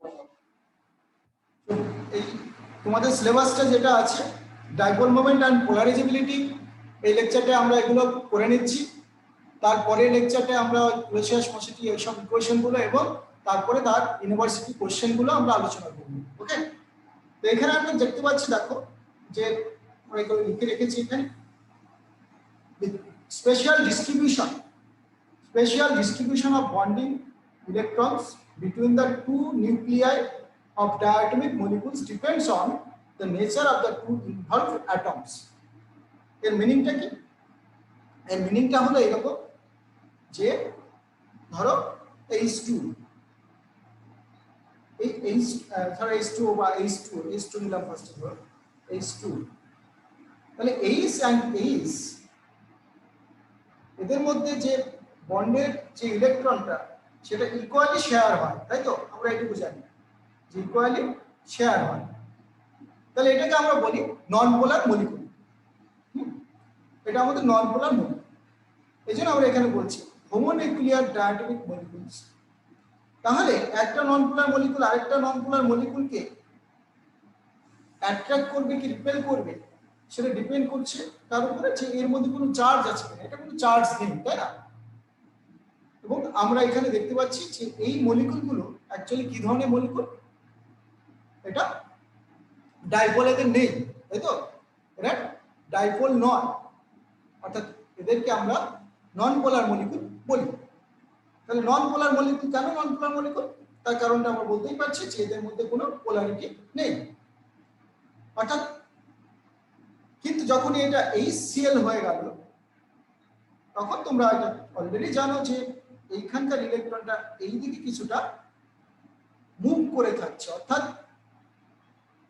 তো এই তোমাদের সিলেবাসটা যেটা আছে ডাইপোল মোমেন্ট অ্যান্ড পোলারাইজেবিলিটি, এই লেকচারটা আমরা এগুলো করে নিচ্ছি। তারপরে লেকচারটা আমরা ক্লোসিয়াস মসিটি এইসব ইকুয়েশনগুলো এবং তারপরে তার ইউনিভার্সিটি কোশ্চেনগুলো আমরা আলোচনা করব। ওকে, তো এখানে আমরা দেখতে পাচ্ছি, দেখো যে আমরা এগুলো লিখে রেখেছি এখানে, special distribution of bonding electrons between the two nuclei of diatomic molecules depends on the nature of the two involved atoms. এর মিনিংটা কি? এর মিনিংটা হলো এরকম যে ধরো H2 এই ধরো H2 বা H2 নিলাম ফার্স্ট, ধরো H2, তাহলে H and H এদের মধ্যে যে বন্ডের যে ইলেকট্রনটা সেটা ইকুয়ালি শেয়ার হয়, তাই তো? আমরা এটুকু জানি যে ইকুয়ালি শেয়ার হয়, তাহলে এটাকে আমরা বলি নন পোলার মলিকুল। এটা আমাদের নন পোলার মলিকুল, এই জন্য আমরা এখানে বলছি হোমোনিউক্লিয়ার ডায়াটমিক মলিকুলস। তাহলে একটা নন পোলার মলিকুল আরেকটা নন পোলার মলিকুলকে অ্যাট্রাক্ট করবে কি রিপেল করবে সেটা ডিপেন্ড করছে তার উপরে যে এর মধ্যে কোনো চার্জ আছে কিনা। এটা কোনো চার্জ নেই, তাই না? এবং আমরা এখানে দেখতে পাচ্ছি যে এই মলিকুলগুলো অ্যাকচুয়ালি কি ধরনের মলিকুল, এটা ডাইপোল এদের নেই, তাই তো? এটা ডাইপোল নয়, অর্থাৎ এদেরকে আমরা নন পোলার মলিকুল বলি। তাহলে নন পোলার মলিকুল কেন নন পোলার মলিকুল? তার কারণটা আমরা বলতেই পারছি যে এদের মধ্যে কোনো পোলারিটি নেই। অর্থাৎ কিন্তু যখন এটা HCl হয়ে গেল তখন তোমরা এটা অলরেডি জানো যে এইখানকার ইলেকট্রনটা এই দিকে কিছুটা মুভ করে থাকছে, অর্থাৎ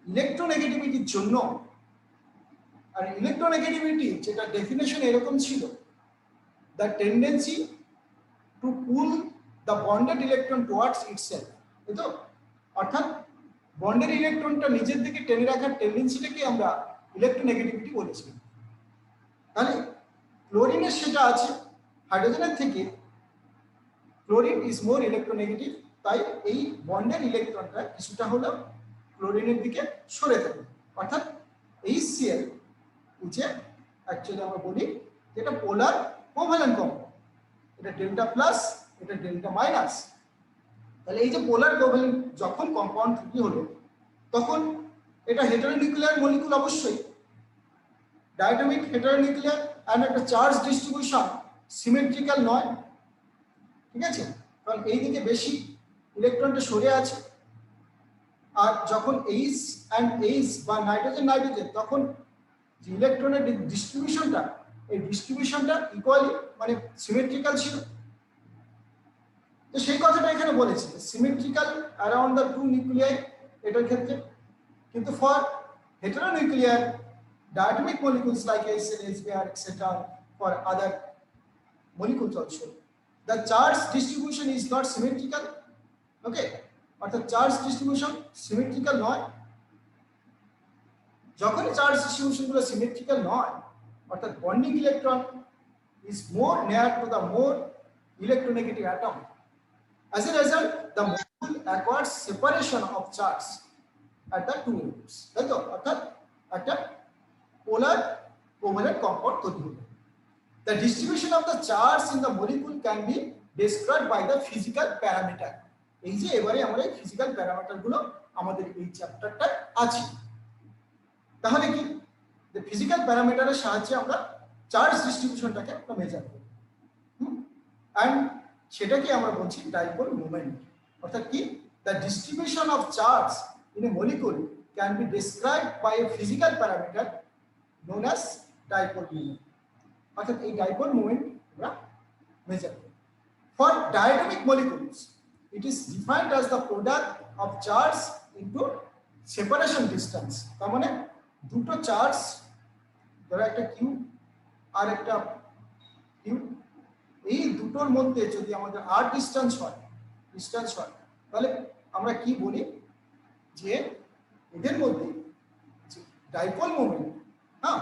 ইলেকট্রোনেগেটিভিটির জন্য। আর ইলেকট্রোনেগেটিভিটি যেটা ডেফিনেশন এরকম ছিল, the tendency two pull the bonded electron towards itself, তাই তো? অর্থাৎ বন্ডের ইলেকট্রনটা নিজের দিকে টেনে রাখার টেন্ডেন্সিটাকে আমরা ইলেকট্রোনেগেটিভিটি বলেছি। তাহলে ক্লোরিনের সেটা আছে, হাইড্রোজেনের থেকে ক্লোরিন ইজ মোর ইলেকট্রোনেগেটিভ, তাই এই বন্ডের ইলেকট্রনটা কিছুটা হলেও ক্লোরিনের দিকে সরে থাকে। অর্থাৎ HCl যে অ্যাকচুয়ালি আমরা বলি এটা পোলার কোভ্যালেন্ট কম্পাউন্ড, এটা ডেল্টা প্লাস, এটা ডেল্টা মাইনাস। তাহলে এই যে পোলার কোভ্যালেন্ট যখন কম্পাউন্ড তৈরি হলো তখন এটা হেটারোনিউক্লিয়ার মলিকুল, অবশ্যই ডায়াটমিক হেটারোনিউক্লিয়ার, এন্ড একটা চার্জ ডিস্ট্রিবিউশন সিমেট্রিক্যাল নয়, ঠিক আছে? কারণ এই দিকে বেশি ইলেকট্রনটা সরে আছে। আর যখন H and H বা নাইট্রোজেন তখন যে ইলেকট্রনের ডিস্ট্রিবিউশনটা, এই ডিস্ট্রিবিউশনটা ইকুয়ালি মানে সিমেট্রিক্যাল ছিল। তো সেই কথাটা এখানে বলেছে symmetrical around the two nuclei এটার ক্ষেত্রে। কিন্তু for heteronuclear diatomic molecules like HCl, HBr, etc., for other molecules also, the charge distribution is not symmetrical. Okay, অর্থাৎ চার্জ ডিস্ট্রিবিউশন সিমেট্রিক্যাল নয়। যখনই চার্জ ডিস্ট্রিবিউশন গুলো সিমেট্রিক্যাল নয়, অর্থাৎ bonding electron is more near to the more electronegative atom. As a result, the molecule acquires separation of charge at the two ends. তাই তো? অর্থাৎ একটা polar covalent compound তৈরি হবে। The distribution of the charge in the molecule can be described by the physical parameter. এই যে এবারে আমরা এই ফিজিক্যাল প্যারামিটার গুলো আমাদের এই চ্যাপ্টারটা আছে। তাহলে কি যে ফিজিক্যাল প্যারামিটারের সাহায্যে আমরা চার্জ ডিস্ট্রিবিউশনটাকে আমরা মেজার করি, এন্ড সেটাকে আমরা বলছি ডাইপোল মোমেন্ট। অর্থাৎ কি the distribution of charge in a molecule can be described by a physical parameter known as dipole moment. অর্থাৎ এই ডাইপোল মোমেন্ট আমরা মেজার করি। For diatomic molecules, it is defined as the product of charge into separation distance. তার মানে দুটো charge, ধরো একটা Q R একটা কিউ, এই দুটোর মধ্যে যদি আমাদের আর ডিস্টেন্স হয় তাহলে আমরা কি বলি যে এদের মধ্যে ডাইপোল মোমেন্ট, হ্যাঁ,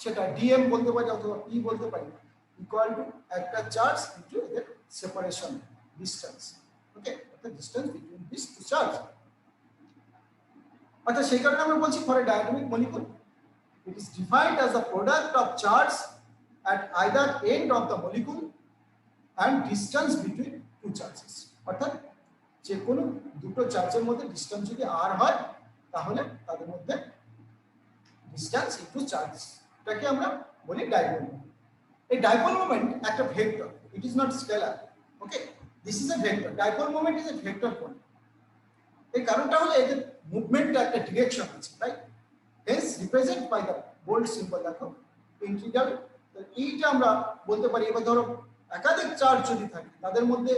সেটা ডিএম বলতে পারি অথবা পি বলতে পারি, ইকুয়াল টু একটা চার্জ ইনটু এদের সেপারেশন ডিসটেন্স। ওকে, অর্থাৎ distance between this two charge. অর্থাৎ সেই কারণে আমরা বলছি for a diatomic molecule it is defined as the product of charge at either end of the molecule and distance between two charges অর্থাৎ যে কোনো দুটো চার্জের মধ্যে ডিসটেন্স যদি r হয় তাহলে তাদের মধ্যে ডিসটেন্স ইনটু চার্জ এটাকে আমরা বলি ডাইপোল মোমেন্ট এই ডাইপোল মোমেন্ট একটা vector it is not scalar okay this is a vector dipole moment is a vector quantity এই কারণটা হলো এদের মুভমেন্টটা একটা ডিরেকশন আছে right hence represent by the bold symbol দেখো ইন্টিগ্রাল এইটা আমরা বলতে পারি এবার ধরো একাধিক চার্জ যদি থাকে তাদের মধ্যে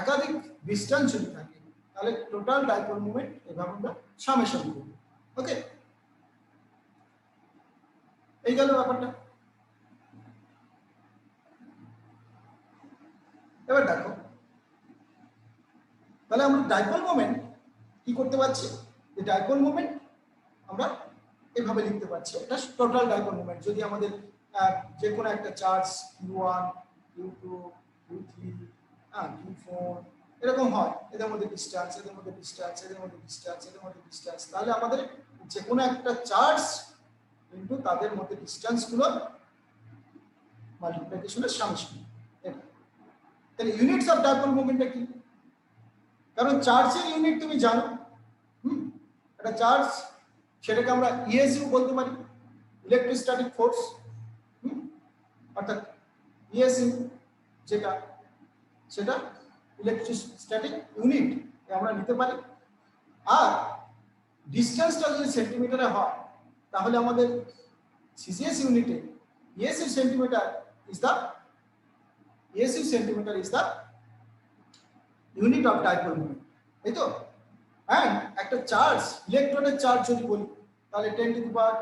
একাধিক ডিসটেন্স যদি থাকে তাহলে টোটাল ডাইপোল মোমেন্ট এভাবে আমরা সামেশন করব ওকে এই গেল ব্যাপারটা এবার দেখো তাহলে আমরা ডাইপোল মোমেন্ট কি করতে পারছি যে ডাইপোল মোমেন্ট আমরা এভাবে লিখতে পারছি এটা টোটাল ডাইপোল মোমেন্ট যদি আমাদের যে কোনো একটা charge q1 q2 q3 q4 এরকম হয় এদের মধ্যে ডিসটেন্স এদের মধ্যে ডিসটেন্স এদের মধ্যে ডিসটেন্স এদের মধ্যে ডিসটেন্স তাহলে আমাদের যে কোনো একটা চার্জ কিন্তু তাদের মধ্যে ডিসটেন্স গুলো মাল্টিপ্লিকেশনের সামেশন তাহলে ইউনিটস অফ ডাইপোল মোমেন্টটা কি কারণ চার্জের ইউনিট তুমি জানো একটা চার্জ সেটাকে আমরা ইএসইউ বলতে পারি ইলেকট্রোস্ট্যাটিক ফোর্স অর্থাৎ ইএসইউ যেটা সেটা ইলেকট্রোস্ট্যাটিক ইউনিট আমরা নিতে পারি আর ডিসটেন্সটা যদি সেন্টিমিটারে হয় তাহলে আমাদের সিজিএস ইউনিটে ESU centimetre is the unit of dipole moment তাই তো and একটা চার্জ ইলেকট্রনের চার্জ যদি বলি তাহলে 10 টু দি পাওয়ার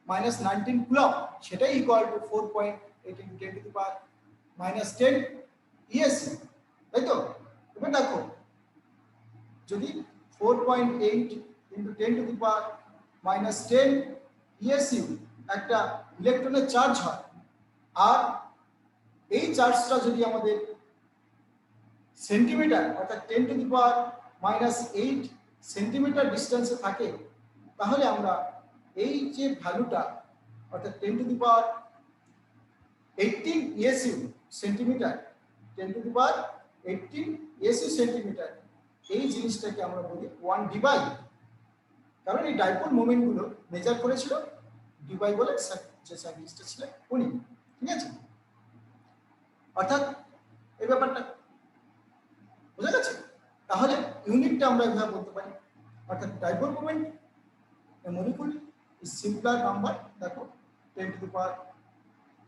-19 কুলম্ব সেটাই equal to 4.8 × 10 to the power -10 ESU তাই তো এবার দেখো যদি 4.8 × 10 টু দি পাওয়ার -10 ইএসইউ একটা ইলেকট্রনের চার্জ হয় আর এই চার্জটা যদি আমাদের সেন্টিমিটার অর্থাৎ 10 টু দি পাওয়ার -8 সেন্টিমিটার ডিসটেন্সে থাকে তাহলে আমরা এই যে ভ্যালুটা অর্থাৎ 10 to the power 18 ESU centimetre 10 to the power 18 ESU centimetre এই জিনিসটাকে আমরা বলি 1 ডিবাই কারণ এই ডাইপোল মোমেন্ট গুলো মেজার করেছিল ডিবাই বলে যে সায়েন্টিস্টটা ছিলেন উনি ঠিক আছে অর্থাৎ এই ব্যাপারটা বুঝা গেছে তাহলে ইউনিটটা আমরা এভাবে বলতে পারি অর্থাৎ dipole moment A molecule is simpler number দেখো 10 to the power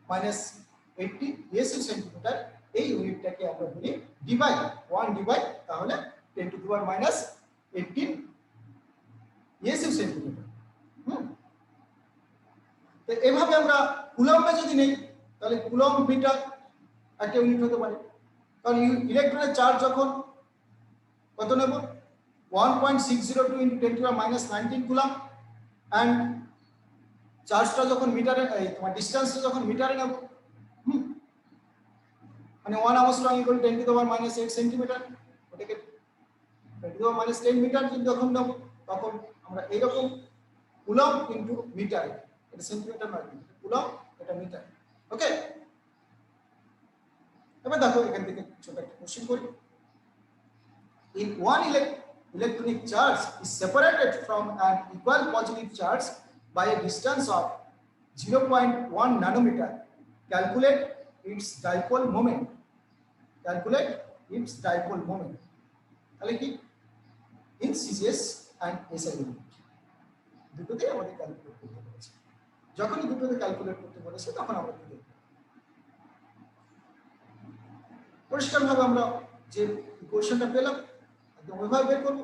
-80 ESU centimetre এই ইউনিটটাকে আমরা বলি ডিবাই 1 ডিবাই তাহলে 10 to the power -18 ESU centimetre তো এভাবে আমরা কুলম্বে যদি নেই তাহলে কুলম্ব মিটার একটা ইউনিট হতে পারে কারণ ইলেকট্রনের চার্জ যখন কত নেব 1.602 × 10 to the power -19 coulomb and চার্জটা যখন মিটারে তোমার ডিসটেন্সটা যখন মিটারে নেব মানে 1 Armstrong = 10 to the power -8 centimetre ওটাকে 10 টু দি পাওয়ার -10 মিটার যদি যখন নেব তখন আমরা এইরকম কুলম্ব ইনটু মিটার এটা সেন্টিমিটার নয় কুলম্ব এটা মিটার ওকে এবার দেখো এখান থেকে ছোট একটা কোশ্চেন করি if one electronic charge is separated from an equal positive charge by a distance of 0.1 nanometer calculate its dipole moment তাহলে কি in CGS and SI unit দুটোতেই আমাদের ক্যালকুলেট করতে বলেছে যখনই দুটোতে ক্যালকুলেট করতে বলেছে তখন আমরা কি দেখব পরিষ্কারভাবে আমরা যে ইকুয়েশনটা পেলাম একদম ওইভাবে বের করব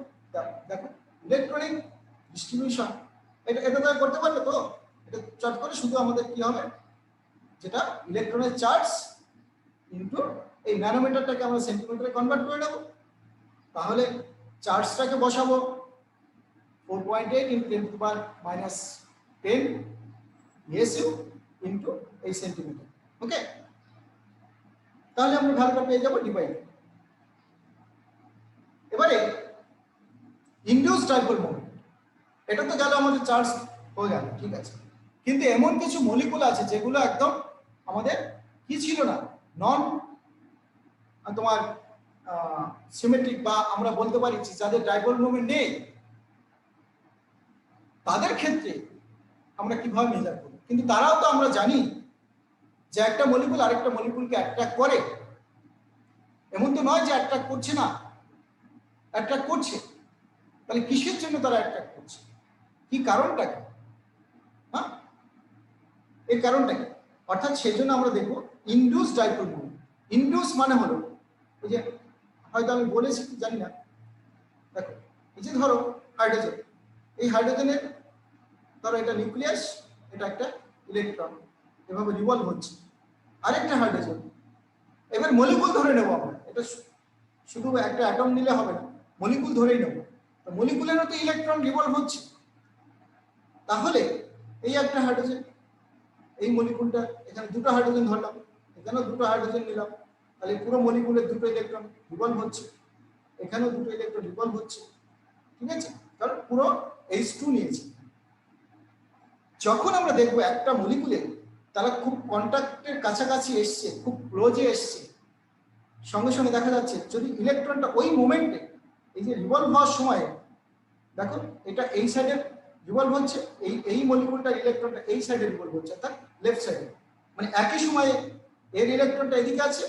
দেখো ইলেকট্রনিক ডিস্ট্রিবিউশন এটা তো করতে পারবে তো এটা চট করে শুধু আমাদের কি হবে যেটা ইলেকট্রনের চার্জ ইনটু এই ন্যানোমিটারটাকে আমরা সেন্টিমিটারে কনভার্ট করে নেব তাহলে চার্জটাকে বসাবো 4.8 × 10 to the power -10 ESU into এই সেন্টিমিটার ওকে তাহলে আমরা ভ্যালুটা পেয়ে যাব ডিভাইড এবারে ইনডিউসড ডাইপোল মোমেন্ট এটা তো গেল আমাদের চার্জ হয়ে গেল, ঠিক আছে। কিন্তু এমন কিছু মলিকুল আছে যেগুলো একদম আমাদের কি ছিল না, নন তোমার সিমেট্রিক, বা আমরা বলতে পারি যাদের ডাইপোল মোমেন্ট নেই, তাদের ক্ষেত্রে আমরা কিভাবে মেজার করব। কিন্তু তারাও তো আমরা জানি যে একটা মলিকুল আরেকটা মলিকুলকে অ্যাট্রাক্ট করে, এমন তো নয় যে অ্যাট্রাক্ট করছে না, অ্যাট্রাক্ট করছে। তাহলে কিসের জন্য তারা অ্যাট্রাক্ট করছে, কি কারণটা কি? হ্যাঁ, এই কারণটা কি? অর্থাৎ সেজন্য আমরা দেখবো ইনডিউস ডাইপোল মোমেন্ট। ইনডিউস মানে হলো ওই যে, হয়তো আমি বলেছি কি জানি না, দেখো এই যে ধরো হাইড্রোজেন, এই হাইড্রোজেনের ধরো এটা নিউক্লিয়াস, এটা একটা ইলেকট্রন, এভাবে রিভলভ হচ্ছে। আরেকটা হাইড্রোজেন, এবার মলিকুল ধরে নেবো আমরা, এটা শুধু একটা অ্যাটম নিলে হবে না, মলিকুল ধরেই নেবো। তো মলিকুলেরও তো ইলেকট্রন রিভলভ হচ্ছে। তাহলে এই একটা হাইড্রোজেন, এই মলিকুলটা এখানে দুটো হাইড্রোজেন ধরলাম, এখানেও দুটো হাইড্রোজেন নিলাম, তাহলে পুরো মলিকুলের দুটো ইলেকট্রন রিভলভ হচ্ছে, এখানেও দুটো ইলেকট্রন রিভলভ হচ্ছে, ঠিক আছে, কারণ পুরো H2 নিয়েছি। যখন আমরা দেখবো একটা মলিকুলে তারা খুব কন্ট্যাক্টের কাছাকাছি এসছে, খুব ক্লোজে এসছে, সঙ্গে সঙ্গে দেখা যাচ্ছে যদি ইলেকট্রনটা ওই মোমেন্টে, এই যে রিভলভ হওয়ার সময় দেখো এটা এই সাইডে রিভলভ হচ্ছে, এই মলিকুলটার ইলেকট্রনটা এই সাইডে রিভলভ হচ্ছে, অর্থাৎ লেফট সাইডে, মানে একই সময়ে এর ইলেকট্রনটা এদিকে আছে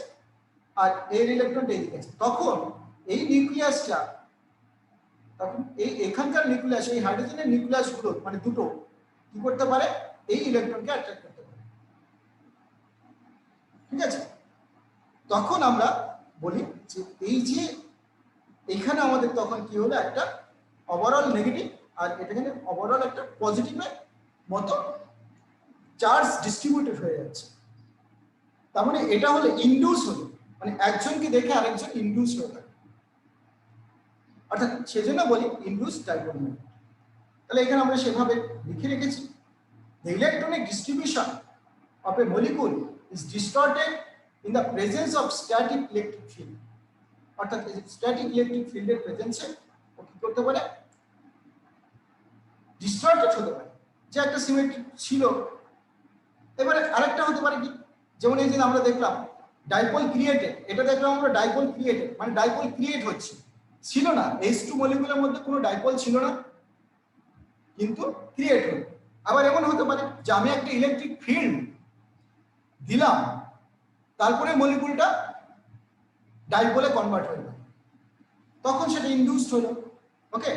আর এর ইলেকট্রনটা এদিকে আছে। তখন এই নিউক্লিয়াসটা, তখন এখানকার নিউক্লিয়াস, এই হাইড্রোজেনের নিউক্লিয়াস গুলো মানে দুটো কি করতে পারে, এই ইলেকট্রনকে অ্যাট্রাক্ট করতে পারে, ঠিক আছে। তখন আমরা বলি যে এই যে এখানে আমাদের তখন কি হলো, একটা ওভারঅল নেগেটিভ আর এখানে ওভারঅল একটা পজিটিভের মতো চার্জ ডিস্ট্রিবিউটেড হয়ে যাচ্ছে। তার মানে এটা হলো ইনডিউস হলো, মানে একজনকে দেখে আরেকজন ইনডিউস হয়ে থাকে, অর্থাৎ সেজন্য বলি ইনডিউস ডাইপোল মোমেন্ট। তাহলে এখানে আমরা সেভাবে লিখে রেখেছি, the electronic distribution of a molecule is distorted in the presence of static electric field, অর্থাৎ স্ট্যাটিক ইলেকট্রিক ফিল্ডের প্রেজেন্সে ও কি করতে পারে, ডিস্টর্টেড হতে পারে। যে একটা সিমেট্রিক ছিল, এবারে আরেকটা হতে পারে কি, যেমন এই যে আমরা দেখলাম ডাইপোল ক্রিয়েটেড, এটা দেখলাম আমরা ডাইপোল ক্রিয়েটেড, মানে ডাইপোল ক্রিয়েট হচ্ছে, ছিল না H2 মলিকুলের মধ্যে কোনো ডাইপোল ছিল না, কিন্তু ক্রিয়েট হলো। আবার এমন হতে পারে যে আমি একটা ইলেকট্রিক ফিল্ড দিলাম, তারপরে মলিকুলটা ডাইপোলে কনভার্ট হয়ে গেল, তখন সেটা ইনডিউসড হলো। ওকে,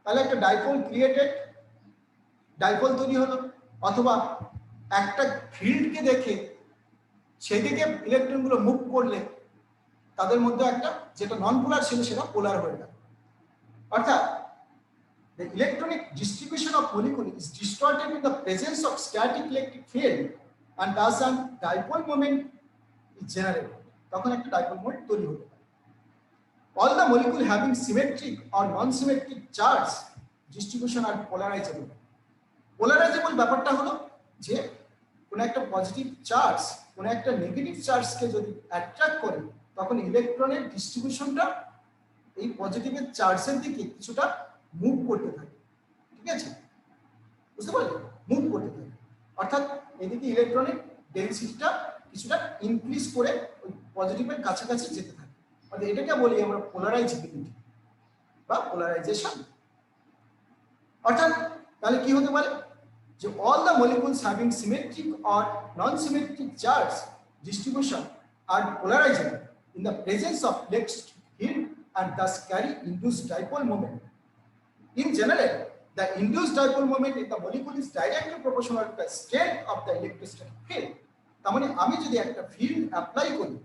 তাহলে একটা ডাইপোল ক্রিয়েটেড, ডাইপোল তৈরি হলো, অথবা একটা ফিল্ডকে দেখে সেদিকে ইলেকট্রনগুলো মুভ করলে তাদের মধ্যে একটা যেটা নন পোলার ছিল সেটা পোলার হয়ে গেল। অর্থাৎ the electronic distribution of molecule is distorted in the presence of static electric field and thus a dipole moment is generated. তখন একটা ডাইপোল মোমেন্ট তৈরি হতে পারে। All the molecule having symmetric or non-symmetric charge distribution are polarizable. Polarizable ব্যাপারটা হলো যে কোন একটা পজিটিভ চার্জ কোন একটা নেগেটিভ চার্জকে যদি অ্যাট্রাক্ট করে, তখন ইলেকট্রনের ডিস্ট্রিবিউশনটা এই পজিটিভের চার্জের দিকে কিছুটা মুভ করতে থাকে, ঠিক আছে, বুঝতে পারলে, মুভ করতে থাকে, অর্থাৎ এদিকে ইলেকট্রনের ডেনসিটিটা কিছুটা ইনক্রিজ করে ওই পজিটিভের কাছাকাছি যেতে থাকে। অর্থাৎ এটাকে বলি আমরা পোলারাইজেবিলিটি বা পোলারাইজেশন। অর্থাৎ তাহলে কি হতে পারে যে all the molecules having symmetric or non-symmetric charge distribution are polarizable in the presence of electric field and thus carry induced dipole moment. In general, the induced dipole moment in the molecule is directly proportional to the strength of the electrostatic field. তার মানে আমি যদি একটা field apply করি,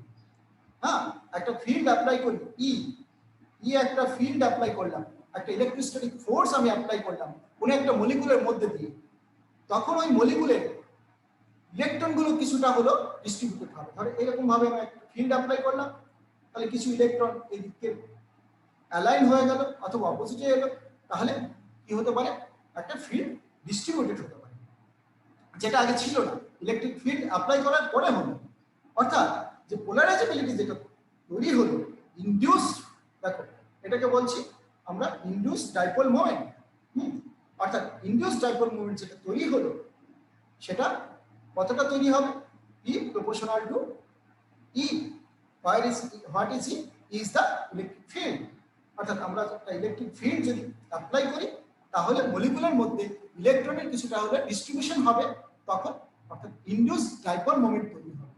হ্যাঁ একটা field apply করি, ই একটা ফিল্ড অ্যাপ্লাই করলাম, একটা ইলেকট্রোস্ট্যাটিক ফোর্স আমি অ্যাপ্লাই করলাম কোন একটা মলিকুলের মধ্যে দিয়ে, তখন ওই মলিকুলের ইলেকট্রনগুলো কিছুটা হলো ডিস্ট্রিবিউটেড হবে। ধরে এরকম ভাবে আমি একটা ফিল্ড অ্যাপ্লাই করলাম, তাহলে কিছু ইলেকট্রন এই দিকে অ্যালাইন হয়ে গেল অথবা অপোজিটে এলো, তাহলে কি হতে পারে, একটা ফিল্ড ডিস্ট্রিবিউটেড হতে পারে, যেটা আগে ছিল না, ইলেকট্রিক ফিল্ড অ্যাপ্লাই করার পরে হলো। অর্থাৎ যে পোলারাইজেবিলিটি যেটা তৈরি হলো ইনডিউসড, দেখো এটাকে বলছি আমরা ইনডিউসড ডাইপোল মোমেন্ট। অর্থাৎ ইনডিউস ডাইপোল মোমেন্ট যেটা তৈরি হলো সেটা কতটা তৈরি হবে, E proportional to E, what is E is the electric field। অর্থাৎ আমরা একটা ইলেকট্রিক ফিল্ড যদি অ্যাপ্লাই করি তাহলে মলিকুলের মধ্যে ইলেকট্রনের কিছুটা হলে ডিস্ট্রিবিউশন হবে তখন, অর্থাৎ ইনডিউস ডাইপোল মোমেন্ট তৈরি হবে।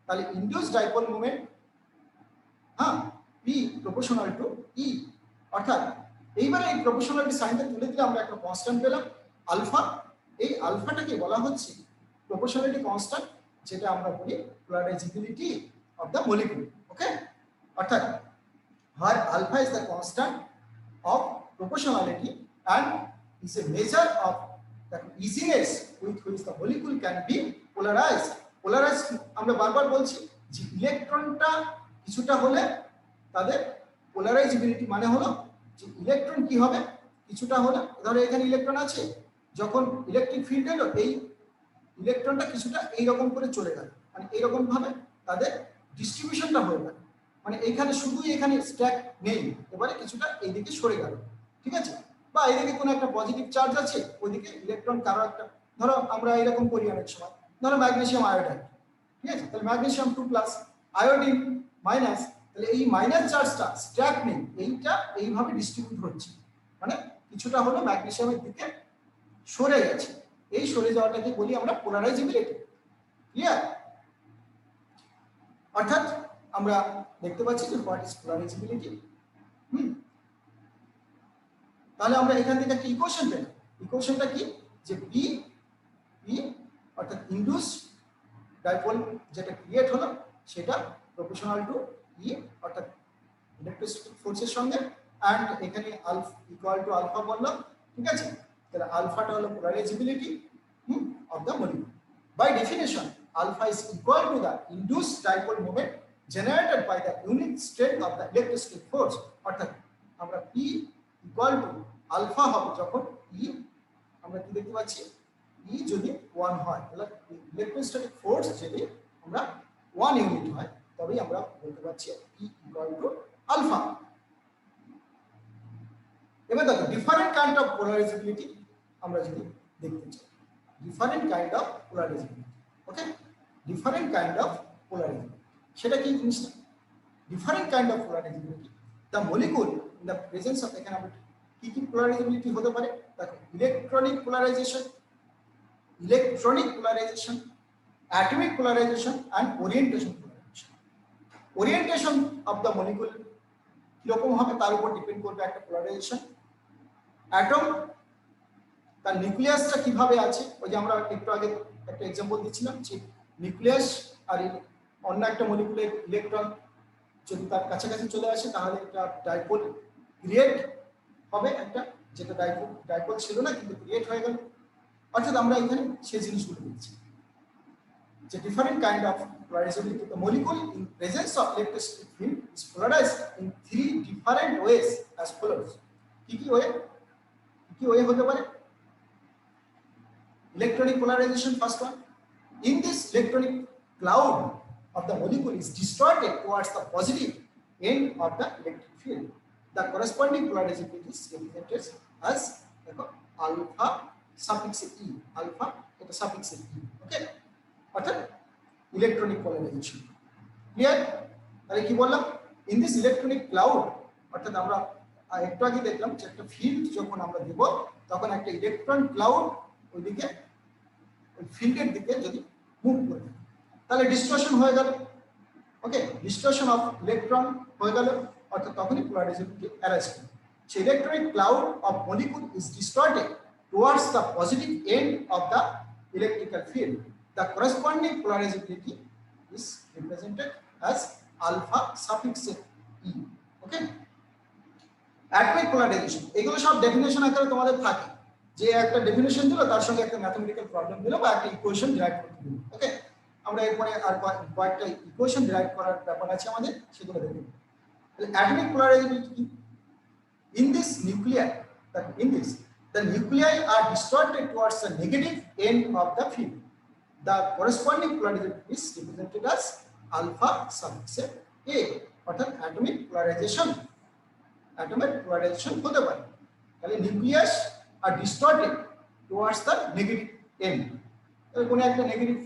তাহলে induce dipole moment P proportional to E, অর্থাৎ এইবারে এই প্রপোর্শনালিটি সাইনটা তুলে দিলে আমরা একটা কনস্ট্যান্ট পেলাম আলফা। এই আলফাটাকে বলা হচ্ছে প্রপোর্শনালিটি কনস্ট্যান্ট, যেটা আমরা বলি পোলারাইজেবিলিটি অফ দ্য মলিকুল। ওকে, অর্থাৎ where alpha is the constant of proportionality and is a measure of the easiness with which the molecule can be polarized। polarized আমরা বারবার বলছি যে ইলেকট্রনটা কিছুটা হলে তাদের পোলারাইজেবিলিটি মানে হলো যে ইলেকট্রন কি হবে কিছুটা হলে, ধরো এখানে ইলেকট্রন আছে, যখন ইলেকট্রিক ফিল্ড এলো এই ইলেকট্রনটা কিছুটা এইরকম করে চলে গেল, মানে এইরকম ভাবে তাদের ডিস্ট্রিবিউশনটা হয়ে গেল, মানে এইখানে শুধু এখানে স্ট্যাক নেই, এবারে কিছুটা এইদিকে সরে গেল, ঠিক আছে। বা এইদিকে কোনো একটা পজিটিভ চার্জ আছে, ওইদিকে ইলেকট্রন কারো একটা, ধরো আমরা এরকম করি অনেক সময়, ধরো ম্যাগনেসিয়াম আয়োডাইড, ঠিক আছে, তাহলে ম্যাগনেসিয়াম 2+, আয়োডিন মাইনাস, তাহলে এই মাইনাস চার্জটা স্ট্যাক নেই, এইটা এইভাবে ডিস্ট্রিবিউট হচ্ছে, মানে কিছুটা হলো ম্যাগনেসিয়ামের দিকে সরে গেছে। এই সরে যাওয়াটাকে বলি আমরা পোলারাইজেবিলিটি। ক্লিয়ার? অর্থাৎ আমরা দেখতে পাচ্ছি যে হোয়াট ইজ পোলারাইজেবিলিটি। তাহলে আমরা এখান থেকে একটা ইকুয়েশন পেলাম। ইকুয়েশনটা কি, যে পি অর্থাৎ ইনডিউস ডাইপোল যেটা ক্রিয়েট হলো সেটা প্রপোর্শনাল টু ই অর্থাৎ ইলেকট্রোস্ট্যাটিক ফোর্সের সঙ্গে, অ্যান্ড এখানে আলফা ইকুয়াল টু আলফা বললাম, ঠিক আছে। তাহলে আলফাটা হলো পোলারাইজেবিলিটি of the molecule. By definition, alpha is equal to the induced dipole moment generated by the unit strength of the electrostatic force। অর্থাৎ আমরা P equal to alpha হবে যখন E আমরা কি দেখতে পাচ্ছি, E যদি 1 হয়, তাহলে ইলেকট্রোস্ট্যাটিক ফোর্স যদি আমরা 1 ইউনিট হয় তবেই আমরা বলতে পারছি P equal to alpha। এবার দেখো ডিফারেন্ট কাইন্ড অফ পোলারাইজেবিলিটি আমরা যদি দেখতে চাই, different kind of polarizability। okay, different kind of polarizability সেটা কি জিনিসটা, different kind of polarizability the molecule in the presence of, এখানে আমরা কি কি polarizability হতে পারে দেখো, electronic polarization, atomic polarization and orientation polarization। orientation of the molecule কিরকম হবে তার উপর ডিপেন্ড করবে একটা polarization। অ্যাটম তার নিউক্লিয়াসটা কিভাবে আছে, ওই যে আমরা একটু আগে একটা এক্সাম্পল দিচ্ছিলাম যে নিউক্লিয়াস আর অন্য একটা মলিকুলের ইলেকট্রন যদি তার কাছাকাছি চলে আসে তাহলে একটা ডাইপোল ক্রিয়েট হবে, একটা যেটা ডাইপোল ছিল না কিন্তু ক্রিয়েট হয়ে গেল। অর্থাৎ আমরা এখানে সেই জিনিসগুলো দেখছি যে different kind of polarizability, the molecule in presence of electrostatic field is polarized in 3 different ways as follows। কি ওয়ে হতে পারে, electronic polarization, first one, in this electronic cloud of the molecule is distorted towards the positive end of the electric field, the corresponding polarizability is represented as alpha suffix e, alpha eta suffix e। okay, অর্থাৎ electronic polarization। Clear? তাহলে কি বললাম, in this electronic cloud অর্থাৎ আমরা একটু আগে দেখলাম যে একটা ফিল্ড যখন আমরা দেব তখন একটা ইলেকট্রন ক্লাউড ওইদিকে ফিল্ডের দিকে যদি মুভ করে তাহলে ডিস্টরশন হয়ে গেল। ওকে, ডিস্টরশন অফ ইলেকট্রন হয়ে গেল, অর্থাৎ তখনই পোলারাইজেবিলিটি অ্যারাইজ করে। So electronic cloud of molecule is distorted towards the positive end of the electrical field. The corresponding polarizability is represented as alpha suffix e। Okay, atomic polarization এগুলো সব definition আকারে তোমাদের থাকে, যে একটা ডেফিনেশন দিল তার সঙ্গে একটা ম্যাথমেটিক্যাল প্রবলেম দিল বা একটা ইকুয়েশন ডিরাইভ করতে দিল। ওকে, আমরা এরপরে আর কয়েকটা ইকুয়েশন ডিরাইভ করার ব্যাপার আছে আমাদের, সেগুলো দেখব। তাহলে অ্যাটমিক পোলারাইজেবিলিটি কি, in this the nuclei are distorted towards the negative end of the field, the corresponding polarization is represented as alpha suffix a। অর্থাৎ অ্যাটমিক পোলারাইজেশন হতে পারে। তাহলে nucleus are distorted towards the negative end. কোনো একটা negative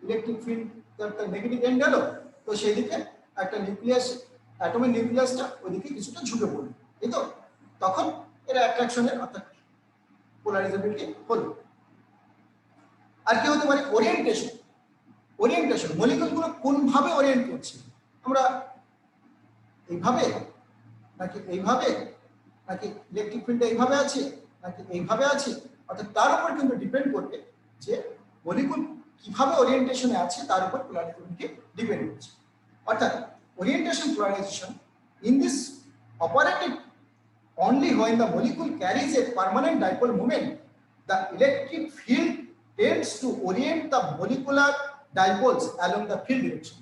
electric field তার negative and হলো, তো সেই দিকে একটা নিউক্লিয়াস অ্যাটমের নিউক্লিয়াসটা ওইদিকে কিছুটা ঝুঁকে পড়বে, তাই তো? তখন এর অ্যাট্রাকশনের অর্থাৎ পোলারাইজেবিলিটি হলো। আর কি হতে পারে? ওরিয়েন্টেশন। ওরিয়েন্টেশন, মলিকুলগুলো কোনভাবে ওরিয়েন্ট করছে, আমরা এইভাবে নাকি এইভাবে, নাকি ইলেকট্রিক ফিল্ডটা এইভাবে আছে নাকি এইভাবে আছে, অর্থাৎ তার উপর কিন্তু ডিপেন্ড করবে যে মলিকুল কিভাবে ওরিয়েন্টেশনে আছে, তার উপর পোলারাইজেবিলিটি ডিপেন্ড করছে। অর্থাৎ orientation polarisation in this operated only when the molecule carries a permanent dipole moment, the electric field tends to orient the molecular dipoles along the field direction.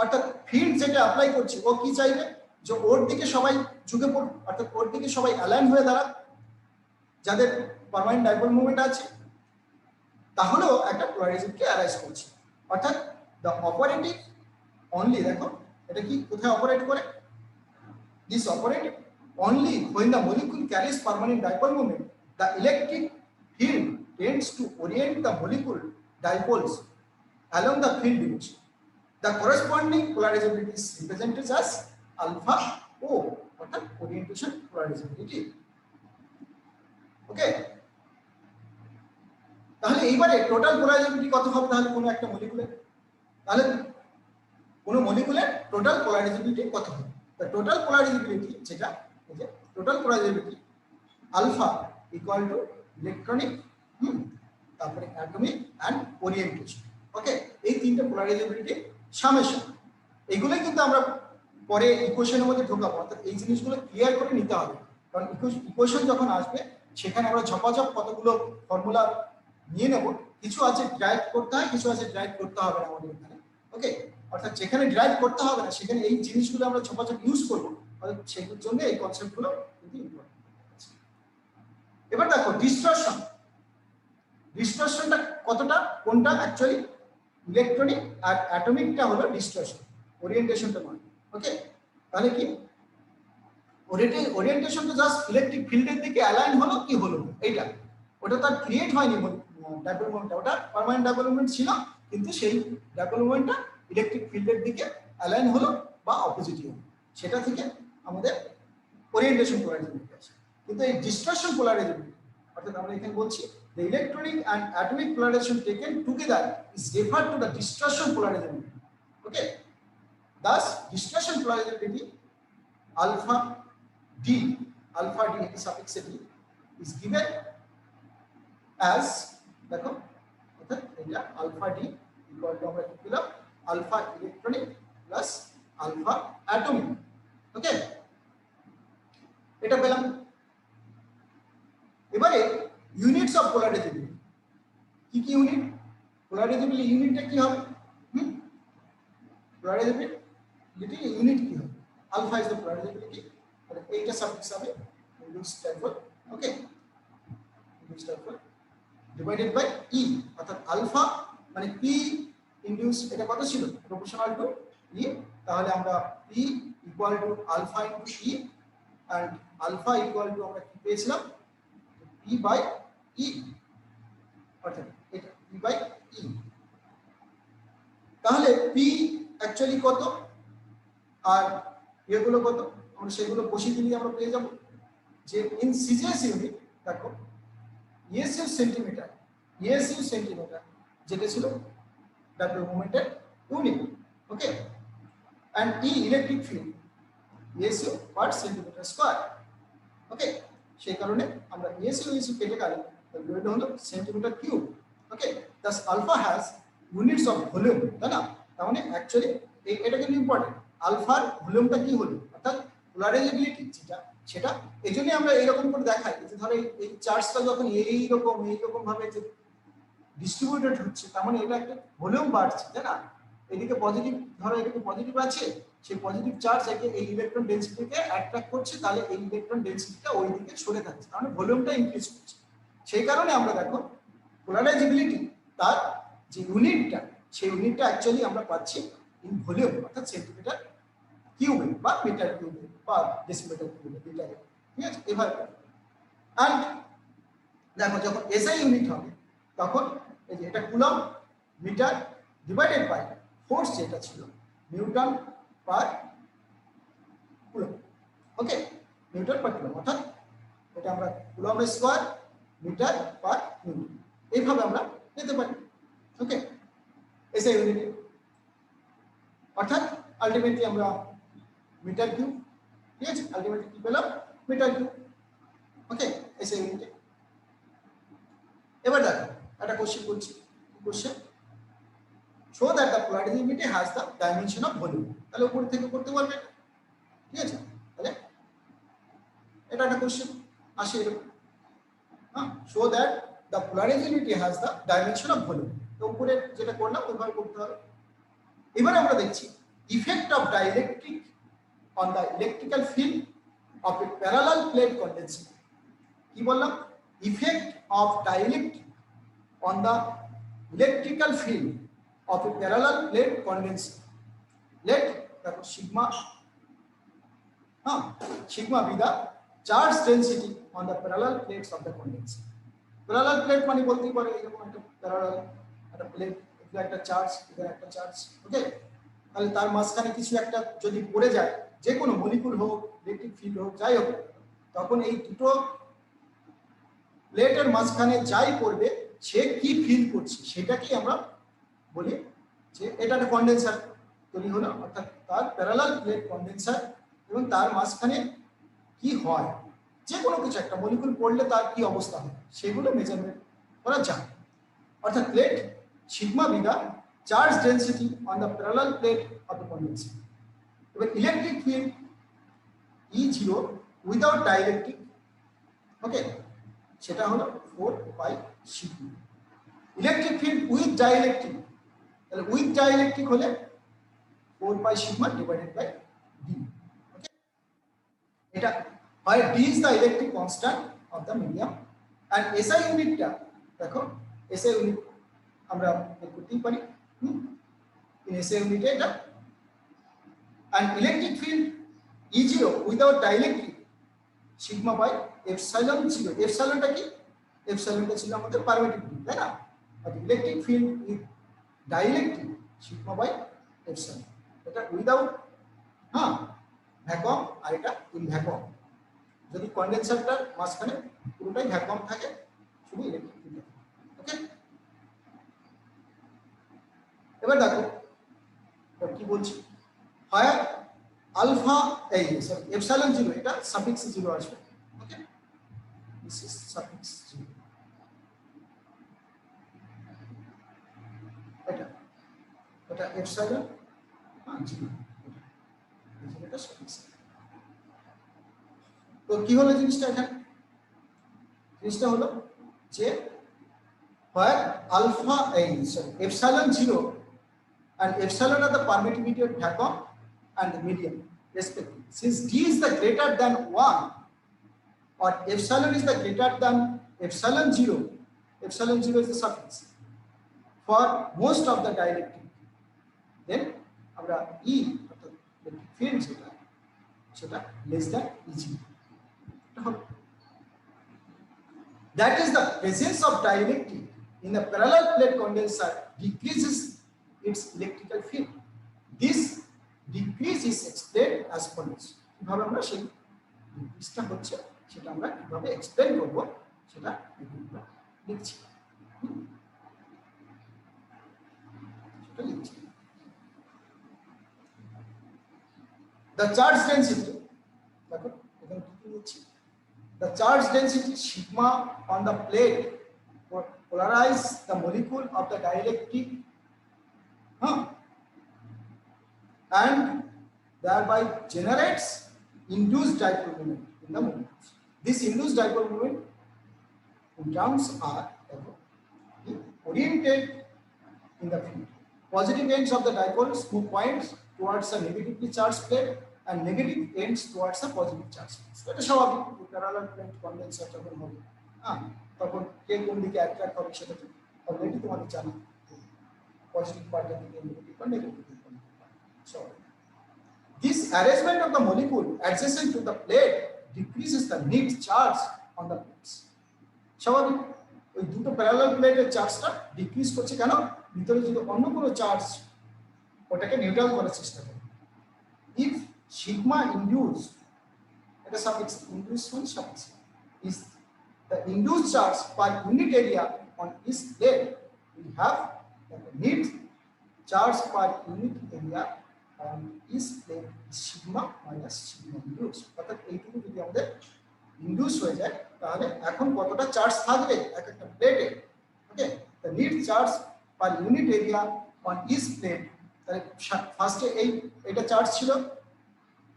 অর্থাৎ ফিল্ড যেটা অ্যাপ্লাই করছে ও কি চাইবে, যে ওর দিকে সবাই ঝুঁকে পড়ুক, অর্থাৎ ওর দিকে সবাই অ্যালাইন হয়ে দাঁড়াক যাদের পার্মানেন্ট ডাইপোল মোমেন্ট আছে, তাহলেও একটা পোলারাইজেশনকে অ্যারাইজ করছে। অর্থাৎ দ্য অপারেটিং অনলি, দেখো এটা কি কোথায় অপারেট করে, this operate only when the molecule carries permanent dipole moment, the electric field tends to orient the molecule dipoles along the field direction. The corresponding polarizability is represented as alpha O, অর্থাৎ orientation polarizability. ওকে, তাহলে এইবারে total পোলারাইজেবিলিটি কত হবে তাহলে কোনো একটা মলিকুলের, তাহলে কোনো মলিকুলের টোটাল পোলারাইজেবিলিটি কত হবে? the total polarizability যেটা total polarizability alpha equal to electronic, তারপরে atomic and orientation. ওকে, এই তিনটা পোলারাইজেবিলিটি সামেশন, এগুলো কিন্তু আমরা পরে ইকুয়েশনের মধ্যে ঢোকাবো, অর্থাৎ এই জিনিসগুলো ক্লিয়ার করে নিতে হবে, কারণ ইকুয়েশন যখন আসবে সেখানে আমরা ঝপাঝপ কতগুলো ফর্মুলা নিয়ে নেব, কিছু আছে ড্রাইভ করতে হয়, কিছু আছে ড্রাইভ করতে হবে না আমাদের এখানে। ওকে, অর্থাৎ যেখানে ড্রাইভ করতে হবে না সেখানে এই জিনিসগুলো আমরা ঝপাঝপ ইউজ করবো, সেগুলোর জন্য এই কনসেপ্টগুলো কিন্তু ইম্পর্টেন্ট। এবার দেখো ডিস্টরশন, ডিস্টরশনটা কতটা, কোনটা অ্যাকচুয়ালি ইলেকট্রনিক আর অ্যাটমিকটা হলো ডিস্টরশন, ওরিয়েন্টেশনটা নয়। ওকে, তাহলে কি ওরিয়েন্টেশন তো জাস্ট ইলেকট্রিক ফিল্ডের দিকে অ্যালাইন হলো কি হলো এইটা, ওটা তার ক্রিয়েট হয়নি ডাইপোল মোমেন্টটা, ওটা পার্মানেন্ট ডাইপোল মোমেন্ট ছিল, কিন্তু সেই ডাইপোল মোমেন্টটা ইলেকট্রিক ফিল্ডের দিকে অ্যালাইন হলো বা অপোজিটই হলো, সেটা থেকে আমাদের ওরিয়েন্টেশন পোলারাইজেবিলিটি আছে। কিন্তু এই ডিস্টরশন পোলারাইজেবিলিটি, অর্থাৎ আমরা এখানে বলছি the electronic and atomic polarization taken together is referred to the distortion polarizability. Okay, thus distortion polarizability alpha d suffix d is given as, দেখো অর্থাৎ এটা alpha d equal to আমরা কি পেলাম, alpha electronic plus alpha atomic. ওকে, এটা পেলাম। এবারে units of পোলারাইজেবিলিটি, কি কি ইউনিট, পোলারাইজেবিলিটি ইউনিটটা কি হবে, পোলারাইজেবিলিটি ইউনিট কি হবে, আলফা ইজ দ্য পোলারাইজেবিলিটি, আর এইটা সাবজেক্ট হবে induced dipole. Okay, induced dipole divided by E, অর্থাৎ আলফা মানে পি ইনডিউস, এটা কত ছিল, প্রপোর্শনাল টু ই, তাহলে আমরা P equal to alpha into E, and alpha equal to আমরা কি পেয়েছিলাম, পি বাই ই, অর্থাৎ এটা পি বাই ই। তাহলে পি অ্যাকচুয়ালি কত আর এগুলো কত, আমরা সেগুলো বসিয়ে দিলে আমরা পেয়ে যাব যে ইন সিজিএস ইউনিট, দেখো ইএসইউ সেন্টিমিটার, ইএসইউ সেন্টিমিটার যেটা ছিল ডাইপোল মোমেন্টের unit. Okay, and E electric field, ESU per centimetre square. Okay, সেই কারণে আমরা ইএসইউ কেটে গেলে এটা হলো centimetre cube. Okay, thus alpha has units of volume, তাই না? তার মানে অ্যাকচুয়ালি এটা কিন্তু ইম্পর্টেন্ট, আলফার ভলিউমটা কি হলো, অর্থাৎ পোলারাইজেবিলিটি যেটা, সেটা এই জন্যই আমরা এইরকম করে দেখাই যে ধরো এই চার্জটা যখন এইরকম ভাবে যে ডিস্ট্রিবিউটেড হচ্ছে, তার মানে এটা একটা ভলিউম বাড়ছে, তাই না? এদিকে পজিটিভ, ধরো এদিকে পজিটিভ আছে, সেই পজিটিভ চার্জ একে এই ইলেকট্রন ডেনসিটিকে অ্যাট্রাক্ট করছে, তাহলে এই ইলেকট্রন ডেনসিটিটা ওই দিকে সরে যাচ্ছে, তার মানে ভলিউমটা ইনক্রিজ করছে। সেই কারণে আমরা দেখো পোলারাইজেবিলিটি তার যে ইউনিটটা, সেই ইউনিটটা অ্যাকচুয়ালি আমরা পাচ্ছি ইন ভলিউম, অর্থাৎ সেন্টিমিটার কিউবে বা মিটার কিউবে বা ডেসিমিটার কিউবে, মিটারে, ঠিক আছে? এভাবে। অ্যান্ড দেখো যখন এসআই ইউনিট হবে তখন এই যে এটা coulomb metre divided by force যেটা ছিল newton per coulomb. Okay, newton per coulomb, অর্থাৎ এটা আমরা coulomb square metre per newton এইভাবে আমরা নিতে পারি। ওকে, এসআই ইউনিটে অর্থাৎ আলটিমেটলি আমরা মিটার কিউব, ঠিক আছে, আলটিমেটলি কি পেলাম মিটার কিউব। ওকে, এসআই ইউনিটে। এবার দেখো একটা কোশ্চেন করছি, question show that the polarity unit has the dimension of volume. তাহলে উপর থেকে করতে পারবে, ঠিক আছে, তাহলে এটা একটা কোশ্চেন আসে এরকম, হ্যাঁ, show that the polarity unit has the dimension of volume. তো উপরে যেটা করলাম ওইভাবে করতে হবে। এবার আমরা দেখছি effect of dielectric on the electrical field of a parallel plate condenser. কি বললাম? Effect of dielectric on the electrical field of a parallel plate condenser. Let দেখো সিগমা, হ্যাঁ, sigma be the charge density on the parallel plates of the condenser. Parallel plate মানে বলতেই পারে এরকম একটা parallel একটা প্লেট, এটা একটা চার্জ, এটা একটা চার্জ। ওকে, তাহলে তার মাঝখানে কিছু একটা যদি পড়ে যায়, যে কোনো মলিকুল হোক, ইলেকট্রিক ফিল্ড হোক, যাই হোক, তখন এই দুটো প্লেটের মাঝখানে যাই পড়বে সে কি ফিল করছে সেটাকেই আমরা বলি যে এটা একটা কন্ডেন্সার তৈরি হলো, অর্থাৎ তার প্যারালাল প্লেট কন্ডেন্সার। এবং তার মাঝখানে কি হয়, যে কোনো কিছু একটা মলিকুল পড়লে তার কি অবস্থা হয় সেগুলো মেজারমেন্ট করা যায়। অর্থাৎ plate sigma be the charge density on the parallel plate of the condenser. এবার electric field E0 without dielectric, okay, সেটা হলো 4 pi sigma. Electric field with dielectric, তাহলে উইথ ডাইইলেকট্রিক হলে 4 pi sigma divided by D. Okay, এটা হয় D is the electric constant of the medium. And SI ইউনিটটা দেখো, SI unit আমরা বের করতেই পারি। ইন এসআই ইউনিটে এটা and electric field E0 without dielectric sigma by epsilon ছিল। এপসাইলনটা কি? এপসাইলনটা ছিল আমাদের পারমিটিভিটি, তাই না? আর electric field with dielectric sigma by epsilon, এটা উইদাউট, হ্যাঁ, ভ্যাকুয়াম, আর এটা ইন ভ্যাকুয়াম। যদি কন্ডেন্সারটার মাঝখানে পুরোটাই ভ্যাকুয়াম থাকে, শুধু ইলেকট্রিক ফিল্ড। ওকে, এবার দেখো কি বলছি, হয় আলফা এই সরি এপসাইলন 0, এটা সাফিক্স 0 আসবে। ওকে, দিস ইজ সাফিক্স 0, এটা এপসাইলন 0, এটা সাফিক্স। তো কি হলো জিনিসটা? এখানে জিনিসটা হলো যে হয় আলফা এই sorry epsilon 0 and epsilon are the permittivity of vacuum and the medium respectively. Since d is the greater than 1 or epsilon is the greater than epsilon 0, epsilon 0 is the suffix for most of the dielectric, then আমরা E অর্থাৎ electric field সেটা less than Eg. That is the presence of dielectric in the parallel plate condenser decreases its electrical field. This decrease is explained as follows. কিভাবে আমরা সেই ডিক্রিজটা হচ্ছে সেটা আমরা কিভাবে এক্সপ্লেইন করব সেটা আমরা লিখছি। সেটা লিখছি। The charge density, দেখো এখানে কি লিখছি, the charge density sigma on the plate polarize the molecule of the dielectric, and thereby generates induced dipole moment in the molecules. This induced dipole moment in terms are oriented in the field. Positive ends of the dipoles move points towards a negatively charged plate and negative ends towards a positive charged plate. So এটা স্বাভাবিক, parallel plate condenser যখন হবে, তখন কে কোন দিকে attract হবে সেটা তো অলরেডি তোমাদের জানা, positive part and negative part, negative part. So this arrangement of the molecule adjacent to the plate decreases the net charge on the plates. স্বাভাবিক ওই দুটো প্যারালাল প্লেটের চার্জটা ডিক্রিজ করছে কেন ভিতরে যদি অন্য কোনো চার্জ ওটাকে নিউট্রাল করার চেষ্টা করে ইফ সিগমা ইনডিউসড এটা সাফিক্স ইনডিউস মানে suffix is the induced charge per unit area on each plate we have the net charge per unit area on each plate sigma minus sigma induced অর্থাৎ এইটুকু যদি আমাদের induce হয়ে যায় তাহলে এখন কতটা চার্জ থাকবে এক একটা প্লেটে ওকে the net charge per unit area on each plate তাহলে ফার্স্টে এইটা চার্জ ছিল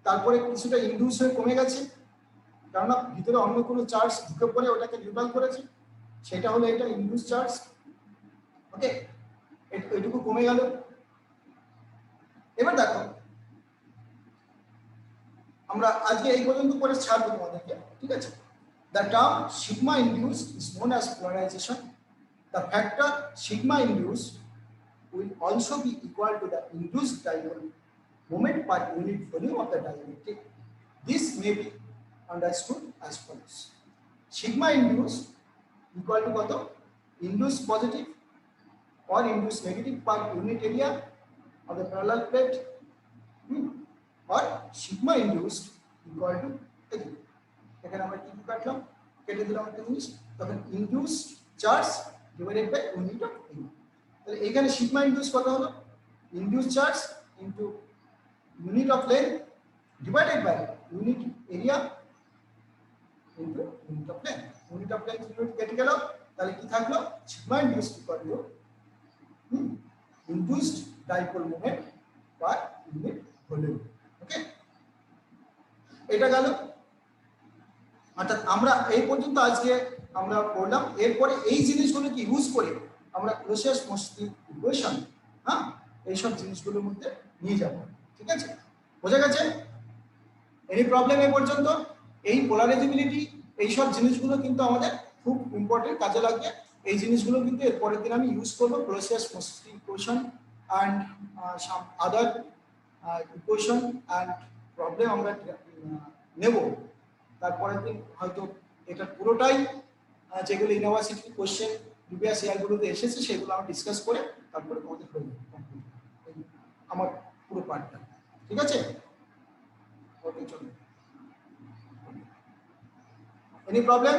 তারপরে কিছুটা ইনডিউস হয়ে কমে গেছে কারণ ভিতরে অন্য কোনো চার্জ ঢুকে পড়ে ওটাকে নিউট্রাল করেছে সেটা হলো এটা ইনডিউস চার্জ ওকে এইটুকু কমে গেল এবার দেখো আমরা আজকে এই পর্যন্ত পরে ছাড়বো তোমাদেরকে ঠিক আছে the term sigma induced is known as polarization the factor sigma induced will also be equal to the induced dipole moment per unit volume of the dielectric this may be understood as follows sigma induced equal to what induced positive or induced negative per unit area of the parallel plate or sigma induced equal to এখানে আমরা কি কাটলাম কেটে দিলাম একটা জিনিস তখন induced charge divided by unit of area তাহলে এখানে sigma induced কত হলো induced charge into unit of length divided by unit area into unit of length unit কেটে গেল তাহলে কি থাকলো sigma induced equal to induced dipole moment per unit volume ওকে এটা গেল অর্থাৎ আমরা এই পর্যন্ত আজকে আমরা পড়লাম এরপরে এই জিনিসগুলোকে ইউজ করে আমরা ক্লোজেস্ট মোস্টলি ইকুয়েশন হ্যাঁ এই সব জিনিসগুলোর মধ্যে নিয়ে যাব ঠিক আছে বোঝা গেছে এনি প্রবলেম এই পর্যন্ত এই পোলারাইজেবিলিটি এই সব জিনিসগুলো কিন্তু আমাদের খুব ইম্পর্টেন্ট কাজে লাগবে এই জিনিসগুলো কিন্তু এর পরের দিন আমি ইউজ করব closest mostly equation and some other equation and problem আমরা নেব তারপরের দিন হয়তো এটা পুরোটাই যেগুলো ইউনিভার্সিটি কোশ্চেন প্রিভিয়াস ইয়ারগুলোতে এসেছে সেগুলো আমরা ডিসকাস করে তারপরে তোমাদের হয়ে আমার পুরো পার্টটা ঠিক আছে ওকে চলো এনি প্রবলেম